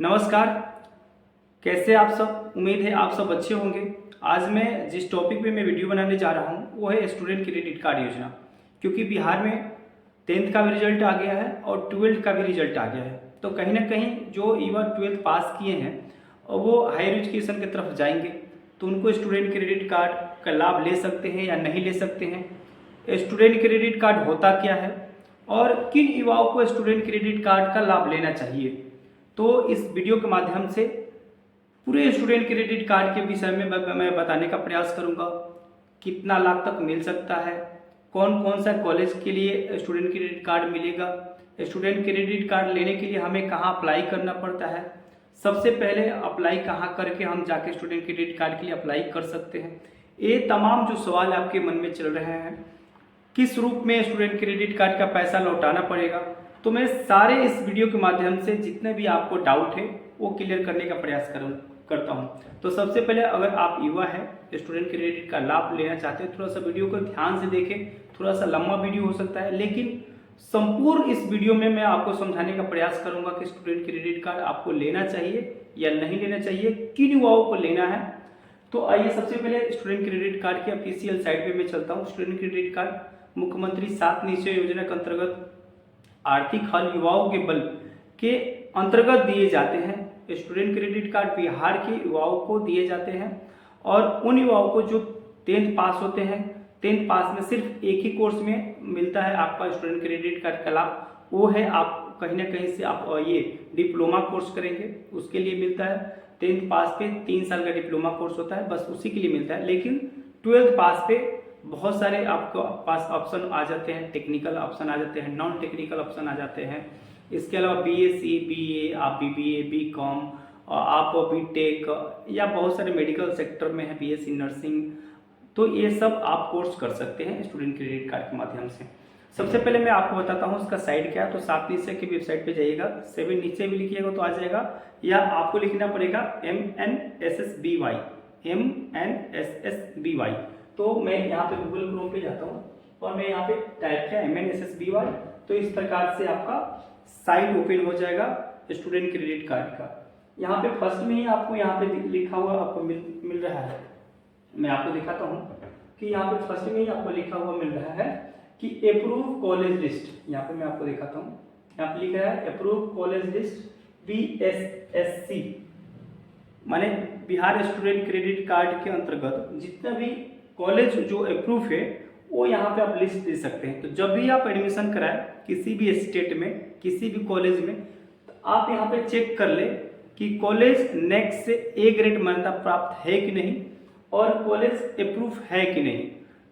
नमस्कार। कैसे आप सब? उम्मीद है आप सब अच्छे होंगे। आज मैं जिस टॉपिक पे मैं वीडियो बनाने जा रहा हूँ वो है स्टूडेंट क्रेडिट कार्ड योजना। क्योंकि बिहार में 10th का भी रिजल्ट आ गया है और 12th का भी रिजल्ट आ गया है, तो कहीं ना कहीं जो युवा 12th पास किए हैं और वो हायर एजुकेशन की तरफ जाएंगे तो उनको स्टूडेंट क्रेडिट कार्ड का लाभ ले सकते हैं या नहीं ले सकते हैं। स्टूडेंट क्रेडिट कार्ड होता क्या है और किन युवाओं को स्टूडेंट क्रेडिट कार्ड का लाभ लेना चाहिए, तो इस वीडियो के माध्यम से पूरे स्टूडेंट क्रेडिट कार्ड के विषय में मैं बताने का प्रयास करूंगा। कितना लाख तक मिल सकता है, कौन कौन सा कॉलेज के लिए स्टूडेंट क्रेडिट कार्ड मिलेगा, स्टूडेंट क्रेडिट कार्ड लेने के लिए हमें कहाँ अप्लाई करना पड़ता है, सबसे पहले अप्लाई कहाँ करके हम जाके स्टूडेंट क्रेडिट कार्ड के लिए अप्लाई कर सकते हैं। ये तमाम जो सवाल आपके मन में चल रहे हैं, किस रूप में स्टूडेंट क्रेडिट कार्ड का पैसा लौटाना पड़ेगा, तो मैं सारे इस वीडियो के माध्यम से जितने भी आपको डाउट है वो क्लियर करने का प्रयास करता हूँ। तो सबसे पहले अगर आप युवा हैं, स्टूडेंट क्रेडिट का लाभ लेना चाहते हैं, थोड़ा सा वीडियो को ध्यान से देखें। थोड़ा सा लंबा वीडियो हो सकता है, लेकिन संपूर्ण इस वीडियो में मैं आपको समझाने का प्रयास करूंगा कि स्टूडेंट क्रेडिट कार्ड आपको लेना चाहिए या नहीं लेना चाहिए, किन युवाओं को लेना है। तो आइए सबसे पहले स्टूडेंट क्रेडिट कार्ड के ऑफिशियल साइट पे मैं चलता हूँ। स्टूडेंट क्रेडिट कार्ड मुख्यमंत्री 7 निश्चय योजना के अंतर्गत आर्थिक हल युवाओं के बल के अंतर्गत दिए जाते हैं। स्टूडेंट क्रेडिट कार्ड बिहार के युवाओं को दिए जाते हैं और उन युवाओं को जो 10th पास होते हैं, 10th पास में सिर्फ एक ही कोर्स में मिलता है आपका स्टूडेंट क्रेडिट कार्ड का लाभ, वो है आप कहीं ना कहीं से आप ये डिप्लोमा कोर्स करेंगे उसके लिए मिलता है। 10th पास पे 3 साल का डिप्लोमा कोर्स होता है, बस उसी के लिए मिलता है। लेकिन 12th पास पे बहुत सारे आपको पास ऑप्शन आ जाते हैं, टेक्निकल ऑप्शन आ जाते हैं, नॉन टेक्निकल ऑप्शन आ जाते हैं। इसके अलावा बीएससी, बीए, आप बीबीए, बीकॉम, आप बीटेक या बहुत सारे मेडिकल सेक्टर में है, बीएससी नर्सिंग, तो ये सब आप कोर्स कर सकते हैं स्टूडेंट क्रेडिट कार्ड के माध्यम से। सबसे पहले मैं आपको बताता हूँ इसका साइट क्या है। तो 7 निश्चय की वेबसाइट पे जाइएगा, 7 नीचे भी लिखिएगा तो आ जाएगा, या आपको लिखना पड़ेगा MNSSBY, MNSSBY। तो मैं यहाँ पे गूगल क्रोम पे जाता हूँ और मैं यहाँ पे टाइप किया MNSSBY, तो इस प्रकार से आपका साइट ओपन हो जाएगा स्टूडेंट क्रेडिट कार्ड का। यहाँ पे फर्स्ट में ही आपको यहाँ पे लिखा हुआ आपको मिल रहा है। मैं आपको दिखाता हूँ कि यहाँ पे फर्स्ट में ही आपको लिखा हुआ मिल रहा है कि अप्रूव कॉलेज लिस्ट। यहाँ पे मैं आपको दिखाता हूँ, यहाँ पे लिखा है अप्रूव कॉलेज लिस्ट BSSC, माने बिहार स्टूडेंट क्रेडिट कार्ड के अंतर्गत जितना भी कॉलेज जो अप्रूव है वो यहाँ पे आप लिस्ट दे सकते हैं। तो जब भी आप एडमिशन कराएं किसी भी स्टेट में, किसी भी कॉलेज में, तो आप यहाँ पे चेक कर ले कि कॉलेज नेक्स्ट से A ग्रेड मान्यता प्राप्त है कि नहीं और कॉलेज अप्रूव है कि नहीं।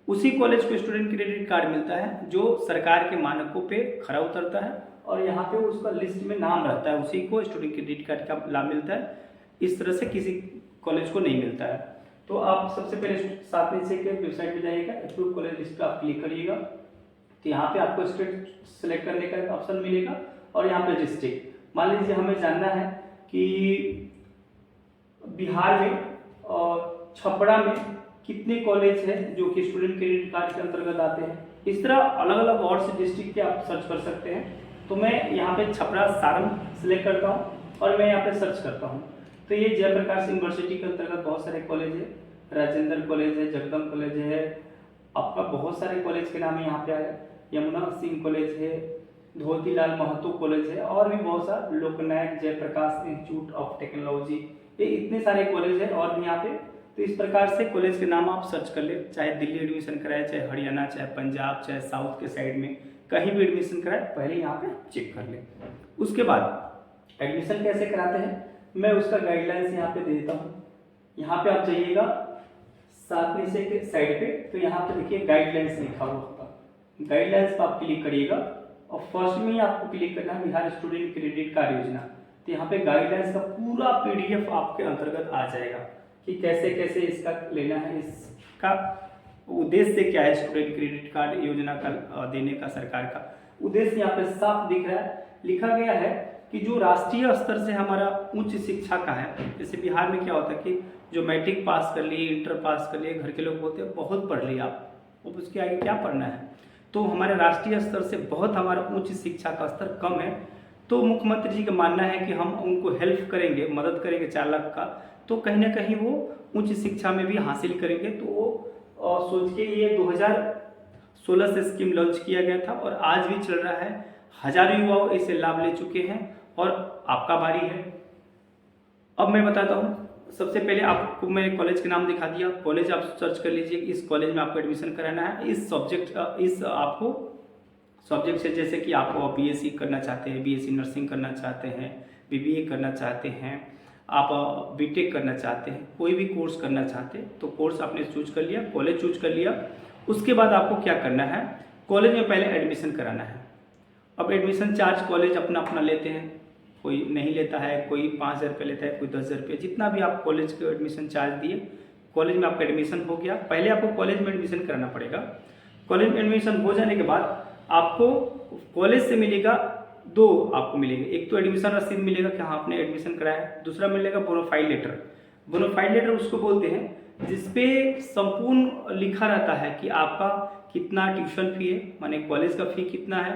उसी कॉलेज को स्टूडेंट क्रेडिट कार्ड मिलता है जो सरकार के मानकों पे खरा उतरता है और यहाँ पे उसका लिस्ट में नाम रहता है, उसी को स्टूडेंट क्रेडिट कार्ड का लाभ मिलता है। इस तरह से किसी कॉलेज को नहीं मिलता है। तो आप सबसे पहले 7 निश्चय के वेबसाइट पे जाइएगा, अप्रूव कॉलेज लिस्ट पे आप क्लिक करिएगा, तो यहाँ पे आपको स्टेट सेलेक्ट करने का ऑप्शन मिलेगा और यहाँ पे डिस्ट्रिक्ट। मान लीजिए हमें जानना है कि बिहार में और छपरा में कितने कॉलेज है जो कि स्टूडेंट क्रेडिट कार्ड के अंतर्गत आते हैं। इस तरह अलग अलग और से डिस्ट्रिक्ट के आप सर्च कर सकते हैं। तो मैं यहाँ पे छपरा सारण सेलेक्ट करता हूँ और मैं यहाँ पे सर्च करता हूँ। तो ये जयप्रकाश यूनिवर्सिटी के अंतर्गत बहुत सारे कॉलेज है, राजेंद्र कॉलेज है, जगदम कॉलेज है, आपका बहुत सारे कॉलेज के नाम यहाँ पे आया, यमुना सिंह कॉलेज है, धोतीलाल महतो कॉलेज है और भी बहुत सारा, लोकनायक जयप्रकाश इंस्टीट्यूट ऑफ टेक्नोलॉजी, ये इतने सारे कॉलेज है और यहाँ पे। तो इस प्रकार से कॉलेज के नाम आप सर्च कर ले, चाहे दिल्ली एडमिशन कराए, चाहे हरियाणा, चाहे पंजाब, चाहे साउथ के साइड में कहीं भी एडमिशन कराए, पहले यहाँ पे चेक कर ले। उसके बाद एडमिशन कैसे कराते हैं मैं उसका गाइडलाइंस यहाँ पे दे देता हूँ। यहाँ पे आप जाइएगा 7 निश्चय के साइड पे, तो यहाँ पे देखिए गाइडलाइंस लिखा हुआ होगा, गाइडलाइंस पर आप क्लिक करिएगा और फर्स्ट में ही आपको क्लिक करना है बिहार स्टूडेंट क्रेडिट कार्ड योजना। तो यहाँ पे गाइडलाइंस का पूरा PDF आपके अंतर्गत आ जाएगा कि कैसे कैसे इसका लेना है, इसका उद्देश्य क्या है, स्टूडेंट क्रेडिट कार्ड योजना का देने का सरकार का उद्देश्य यहाँ पे साफ दिख रहा है। लिखा गया है कि जो राष्ट्रीय स्तर से हमारा उच्च शिक्षा का है, जैसे बिहार में क्या होता है कि जो मैट्रिक पास कर लिए, इंटर पास कर लिए, घर के लोग बोलते हैं बहुत पढ़ लिया आप, अब उसके आगे क्या पढ़ना है। तो हमारे राष्ट्रीय स्तर से बहुत हमारा उच्च शिक्षा का स्तर कम है, तो मुख्यमंत्री जी का मानना है कि हम उनको हेल्प करेंगे, मदद करेंगे 4 लाख का, तो कहीं ना कहीं वो उच्च शिक्षा में भी हासिल करेंगे। तो वो सोच के ये 2016 से स्कीम लॉन्च किया गया था और आज भी चल रहा है। हजारों युवा इसे लाभ ले चुके हैं और आपका बारी है। अब मैं बताता हूँ, सबसे पहले आपको मैंने कॉलेज का नाम दिखा दिया। कॉलेज आप सर्च कर लीजिए, इस कॉलेज में आपको एडमिशन कराना है। इस आपको सब्जेक्ट से, जैसे कि आप बीएससी करना चाहते हैं, बीएससी नर्सिंग करना चाहते हैं, बीबीए करना चाहते हैं, आप बीटेक करना चाहते हैं, कोई भी कोर्स करना चाहते हैं, तो कोर्स आपने चूज कर लिया, कॉलेज चूज कर लिया। उसके बाद आपको क्या करना है, कॉलेज में पहले एडमिशन कराना है। अब एडमिशन चार्ज कॉलेज अपना अपना लेते हैं, कोई नहीं लेता है, कोई 5,000 रुपये लेता है, कोई 10,000 रुपये, जितना भी आप कॉलेज के एडमिशन चार्ज दिए, कॉलेज में आपका एडमिशन हो गया। पहले आपको कॉलेज में एडमिशन कराना पड़ेगा। कॉलेज में एडमिशन हो जाने के बाद आपको कॉलेज से मिलेगा, 2 आपको मिलेंगे। एक तो एडमिशन रसीद मिलेगा कि हाँ आपने एडमिशन कराया है, दूसरा मिलेगा बोनाफाइड लेटर। बोनाफाइड लेटर उसको बोलते हैं जिसपे संपूर्ण लिखा रहता है कि आपका कितना ट्यूशन फी है, माने कॉलेज का फी कितना है,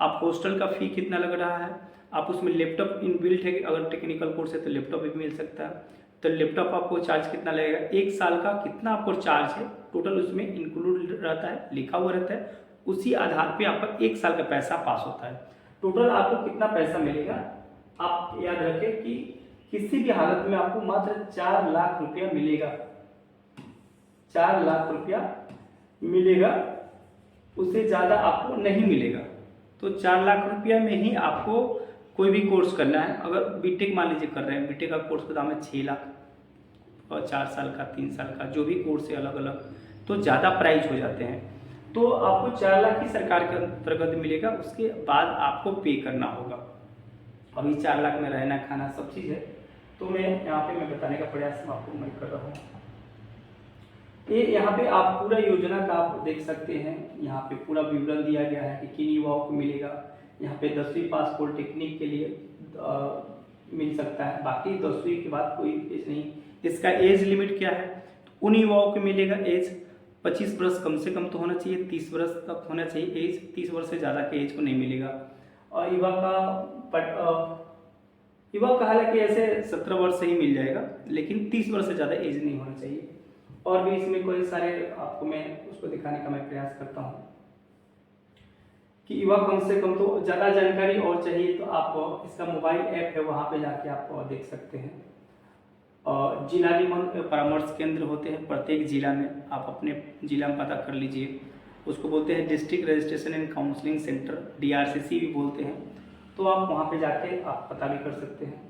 आप हॉस्टल का फी कितना लग रहा है, आप उसमें लैपटॉप इनबिल्ट है, अगर टेक्निकल कोर्स है तो लैपटॉप भी मिल सकता है, तो लैपटॉप आपको चार्ज कितना लगेगा, 1 साल का कितना आपको चार्ज है, टोटल उसमें इंक्लूड रहता है, लिखा हुआ रहता है। उसी आधार पे आपका 1 साल का पैसा पास होता है। टोटल आपको कितना पैसा मिलेगा, आप याद रखें कि किसी भी हालत में आपको मात्र 4 लाख रुपया मिलेगा। 4 लाख रुपया मिलेगा, उससे ज़्यादा आपको नहीं मिलेगा। तो 4 लाख रुपया में ही आपको कोई भी कोर्स करना है। अगर बीटेक मान लीजिए कर रहे हैं, बीटेक का कोर्स का दाम है 6 लाख, और 4 साल का, 3 साल का, जो भी कोर्स है अलग अलग, तो ज़्यादा प्राइस हो जाते हैं। तो आपको 4 लाख ही सरकार के अंतर्गत मिलेगा, उसके बाद आपको पे करना होगा। अभी 4 लाख में रहना खाना सब चीज़ है, तो मैं यहाँ पे मैं बताने का प्रयास आपको मैं कर रहा हूँ। ये यहाँ पे आप पूरा योजना का आप देख सकते हैं, यहाँ पे पूरा विवरण दिया गया है कि किन युवाओं को मिलेगा। यहाँ पे 10वीं पास पॉलिटेक्निक के लिए मिल सकता है, बाकी 10वीं के बाद कोई एज नहीं। इसका एज लिमिट क्या है, उन युवाओं को मिलेगा एज 25 वर्ष कम से कम तो होना चाहिए, 30 वर्ष तक होना चाहिए एज, 30 वर्ष से ज़्यादा के एज को नहीं मिलेगा। और युवा का हालांकि ऐसे 17 वर्ष से ही मिल जाएगा, लेकिन 30 वर्ष से ज़्यादा एज नहीं होना चाहिए। और भी इसमें कोई सारे आपको मैं उसको दिखाने का मैं प्रयास करता हूँ कि युवा कम से कम, तो ज़्यादा जानकारी और चाहिए तो आप इसका मोबाइल ऐप है, वहाँ पे जाके आप देख सकते हैं। और जिला निबंध परामर्श केंद्र होते हैं प्रत्येक जिला में, आप अपने जिला में पता कर लीजिए। उसको बोलते हैं district registration and counselling centre, DRCC भी बोलते हैं। तो आप वहाँ पे जाके आप पता भी कर सकते हैं।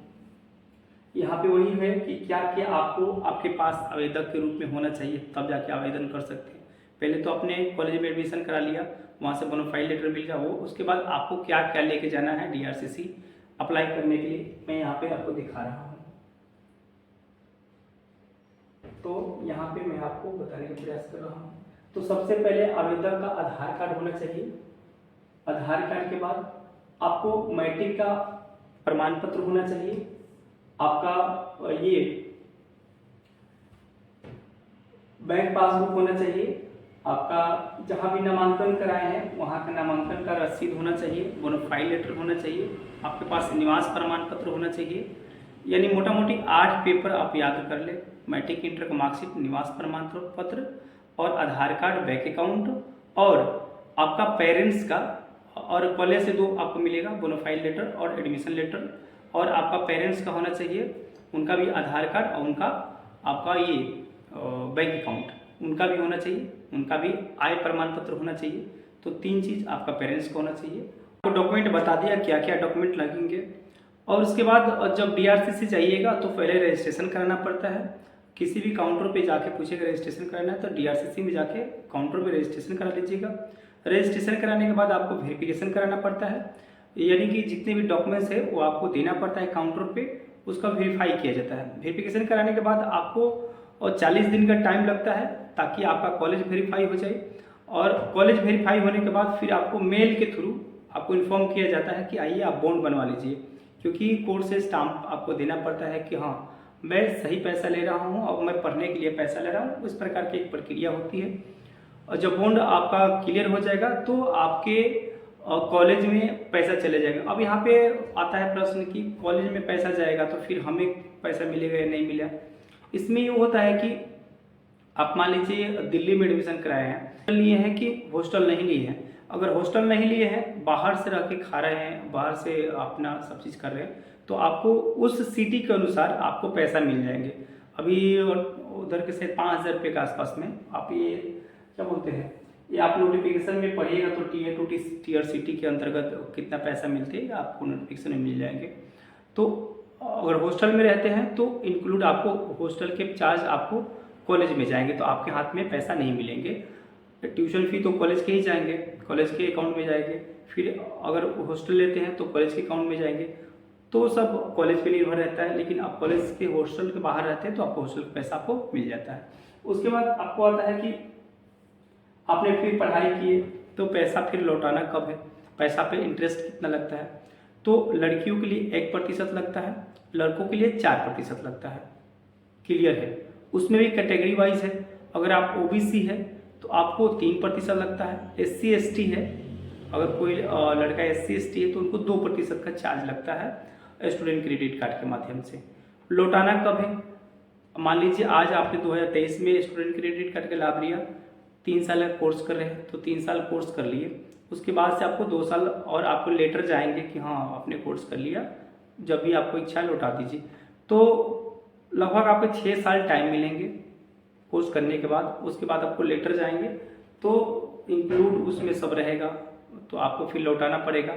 यहाँ पे वही है कि क्या क्या आपको आपके पास आवेदक के रूप में होना चाहिए, तब जाके आवेदन कर सकते हैं। पहले तो अपने कॉलेज में एडमिशन करा लिया, वहाँ से बोनाफाइड लेटर मिल गया, वो उसके बाद आपको क्या क्या लेके जाना है DRCC अप्लाई करने के लिए, मैं यहाँ पे आपको दिखा रहा हूँ। तो यहाँ पे मैं आपको बताने का प्रयास कर रहा हूँ। तो सबसे पहले आवेदक का आधार कार्ड होना चाहिए। आधार कार्ड के बाद आपको मैट्रिक का प्रमाण पत्र होना चाहिए। आपका ये बैंक पासबुक होना चाहिए। आपका जहाँ भी नामांकन कराए हैं वहाँ का नामांकन का रसीद होना चाहिए। बोनाफाइड लेटर होना चाहिए। आपके पास निवास प्रमाण पत्र होना चाहिए। यानी मोटा मोटी 8 पेपर आप याद कर ले, मैट्रिक इंटर का मार्कशीट, निवास प्रमाण पत्र और आधार कार्ड, बैंक अकाउंट और आपका पेरेंट्स का, और कॉलेज से 2 आपको मिलेगा, बोनाफाइड लेटर और एडमिशन लेटर। और आपका पेरेंट्स का होना चाहिए, उनका भी आधार कार्ड और उनका आपका ये बैंक अकाउंट उनका भी होना चाहिए, उनका भी आय प्रमाण पत्र होना चाहिए। तो 3 चीज़ आपका पेरेंट्स को होना चाहिए। आपको डॉक्यूमेंट बता दिया क्या क्या डॉक्यूमेंट लगेंगे। और उसके बाद जब DRCC जाइएगा तो पहले रजिस्ट्रेशन कराना पड़ता है। किसी भी काउंटर पे जाके पूछेगा रजिस्ट्रेशन कराना है तो DRCC में जाके काउंटर पे रजिस्ट्रेशन करा लीजिएगा। रजिस्ट्रेशन कराने के बाद आपको वेरिफिकेशन कराना पड़ता है, यानी कि जितने भी डॉक्यूमेंट्स है वो आपको देना पड़ता है काउंटर पे, उसका वेरीफाई किया जाता है। वेरिफिकेशन कराने के बाद आपको 40 दिन का टाइम लगता है ताकि आपका कॉलेज वेरीफाई हो जाए। और कॉलेज वेरीफाई होने के बाद फिर आपको मेल के थ्रू आपको इन्फॉर्म किया जाता है कि आइए आप बॉन्ड बनवा लीजिए, क्योंकि कोर्ट से स्टाम्प आपको देना पड़ता है कि हाँ मैं सही पैसा ले रहा हूँ और मैं पढ़ने के लिए पैसा ले रहा हूँ। इस प्रकार की एक प्रक्रिया होती है। और जब बॉन्ड आपका क्लियर हो जाएगा तो आपके कॉलेज में पैसा चले जाएगा। अब यहाँ पे आता है प्रश्न कि कॉलेज में पैसा जाएगा तो फिर हमें पैसा मिलेगा या नहीं मिलेगा। इसमें ये होता है कि आप मान लीजिए दिल्ली में एडमिशन कराए हैं, लिए हैं कि हॉस्टल नहीं लिए हैं। अगर हॉस्टल नहीं लिए हैं, बाहर से रह के खा रहे हैं, बाहर से अपना सब चीज़ कर रहे हैं, तो आपको उस सिटी के अनुसार आपको पैसा मिल जाएंगे। अभी उधर के से 5,000 रुपये के आसपास में आप ये क्या बोलते हैं, ये आप नोटिफिकेशन में पढ़िएगा तो टीयर टू टीयर सिटी के अंतर्गत कितना पैसा मिलते हैं आपको नोटिफिकेशन में मिल जाएंगे। तो अगर हॉस्टल में रहते हैं तो इंक्लूड आपको हॉस्टल के चार्ज आपको कॉलेज में जाएंगे, तो आपके हाथ में पैसा नहीं मिलेंगे। ट्यूशन फी तो कॉलेज के ही जाएंगे, कॉलेज के अकाउंट में जाएंगे। फिर अगर हॉस्टल लेते हैं तो कॉलेज के अकाउंट में जाएंगे। तो सब कॉलेज पे निर्भर रहता है, लेकिन आप कॉलेज के हॉस्टल के बाहर रहते हैं तो आपको हॉस्टल का पैसा आपको मिल जाता है। उसके बाद आपको आता है कि आपने फिर पढ़ाई की तो पैसा फिर लौटाना कब है, पैसा पे इंटरेस्ट कितना लगता है। तो लड़कियों के लिए 1% लगता है, लड़कों के लिए 4% लगता है। क्लियर है। उसमें भी कैटेगरी वाइज है। अगर आप ओबीसी है तो आपको 3% लगता है। SC ST है, अगर कोई लड़का SC ST है तो उनको 2% का चार्ज लगता है स्टूडेंट क्रेडिट कार्ड के माध्यम से। लौटाना कब है, मान लीजिए आज आपने 2023 में स्टूडेंट क्रेडिट कार्ड का लाभ लिया, 3 साल का कोर्स कर रहे हैं तो 3 साल कोर्स कर लिए, उसके बाद से आपको 2 साल और आपको लेटर जाएंगे कि हाँ आपने कोर्स कर लिया, जब भी आपको इच्छा लौटा दीजिए। तो लगभग आपको 6 साल टाइम मिलेंगे कोर्स करने के बाद। उसके बाद आपको लेटर जाएंगे तो इंक्लूड उसमें सब रहेगा, तो आपको फिर लौटाना पड़ेगा।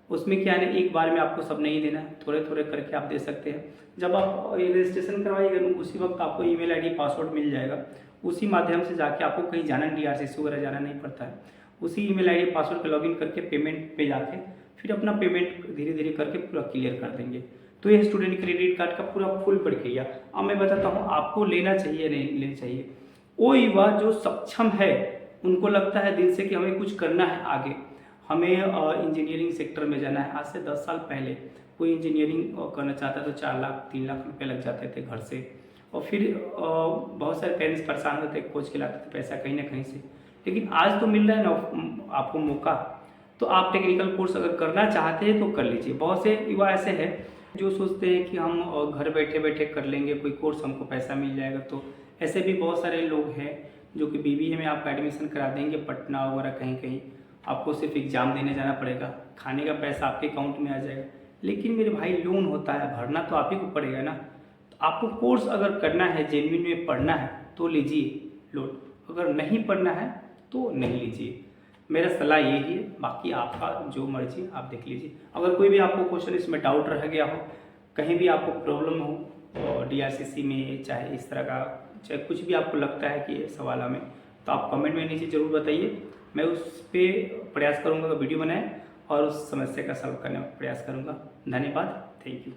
उसमें क्या है, एक बार में आपको सब नहीं देना है, थोड़े थोड़े करके आप दे सकते हैं। जब आप रजिस्ट्रेशन करवाइएगा उसी वक्त आपको ईमेल आईडी पासवर्ड मिल जाएगा, उसी माध्यम से जाके आपको कहीं जाना, DRCC वगैरह जाना नहीं पड़ता है। उसी ईमेल आईडी पासवर्ड पे लॉगिन करके पेमेंट पे जाके फिर अपना पेमेंट धीरे धीरे करके पूरा क्लियर कर देंगे। तो ये स्टूडेंट क्रेडिट कार्ड का पूरा फुल प्रक्रिया। अब मैं बताता हूँ आपको लेना चाहिए नहीं लेना चाहिए। वो युवा जो सक्षम है उनको लगता है दिल से कि हमें कुछ करना है आगे, हमें इंजीनियरिंग सेक्टर में जाना है। आज से 10 साल पहले कोई इंजीनियरिंग करना चाहता तो 4 लाख 3 लाख रुपए लग जाते थे घर से, और फिर बहुत सारे पेरेंट्स परेशान होते, खोज के लाते थे पैसा कहीं ना कहीं से। लेकिन आज तो मिल रहा है ना आपको मौका, तो आप टेक्निकल कोर्स अगर करना चाहते हैं तो कर लीजिए। बहुत से युवा ऐसे हैं जो सोचते हैं कि हम घर बैठे बैठे कर लेंगे कोई कोर्स, हमको पैसा मिल जाएगा। तो ऐसे भी बहुत सारे लोग हैं जो कि BBA में आपका एडमिशन करा देंगे पटना वगैरह कहीं कहीं, आपको सिर्फ एग्ज़ाम देने जाना पड़ेगा, खाने का पैसा आपके अकाउंट में आ जाएगा। लेकिन मेरे भाई लोन होता है, भरना तो आप ही को पड़ेगा ना। तो आपको कोर्स अगर करना है, जेन्युइन में पढ़ना है तो लीजिए लोन, अगर नहीं पढ़ना है तो नहीं लीजिए। मेरा सलाह यही है, बाकी आपका जो मर्जी आप देख लीजिए। अगर कोई भी आपको क्वेश्चन इसमें डाउट रह गया हो, कहीं भी आपको प्रॉब्लम हो DRCC में, चाहे इस तरह का, चाहे कुछ भी आपको लगता है कि सवाल में, तो आप कमेंट में नीचे ज़रूर बताइए। मैं उस पर प्रयास करूँगा, वीडियो बनाए और उस समस्या का सॉल्व करने का प्रयास करूँगा। धन्यवाद, थैंक यू।